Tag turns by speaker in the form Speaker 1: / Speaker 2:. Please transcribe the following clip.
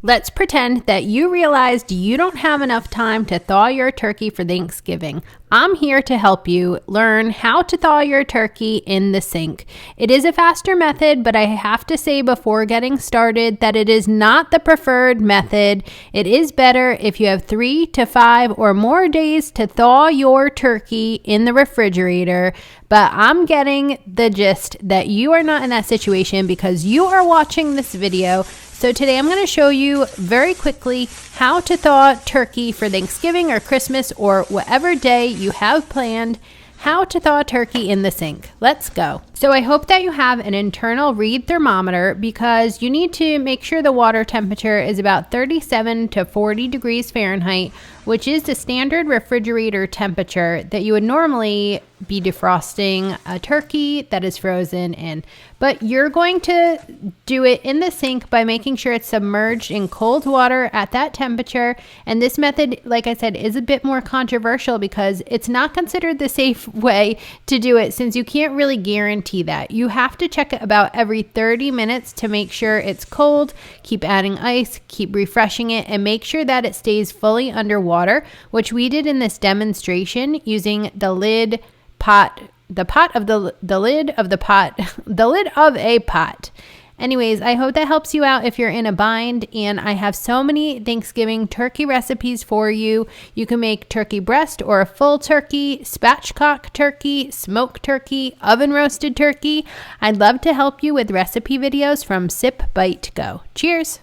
Speaker 1: Let's pretend that you realized you don't have enough time to thaw your turkey for Thanksgiving. I'm here to help you learn how to thaw your turkey in the sink. It is a faster method, but I have to say before getting started that it is not the preferred method. It is better if you have 3 to 5 or more days to thaw your turkey in the refrigerator. But I'm getting the gist that you are not in that situation because you are watching this video. So today I'm going to show you very quickly how to thaw turkey for Thanksgiving or Christmas or whatever day you have planned, how to thaw turkey in the sink. Let's go. So I hope that you have an internal read thermometer because you need to make sure the water temperature is about 37 to 40 degrees Fahrenheit, which is the standard refrigerator temperature that you would normally be defrosting a turkey that is frozen in. But you're going to do it in the sink by making sure it's submerged in cold water at that temperature. And this method, like I said, is a bit more controversial because it's not considered the safe way to do it since you can't really guarantee that. You have to check it about every 30 minutes to make sure it's cold, keep adding ice, keep refreshing it, and make sure that it stays fully underwater, which we did in this demonstration using the lid of a pot. Anyways, I hope that helps you out if you're in a bind, and I have so many Thanksgiving turkey recipes for you. You can make turkey breast or a full turkey, spatchcock turkey, smoked turkey, oven roasted turkey. I'd love to help you with recipe videos from Sip, Bite, Go. Cheers!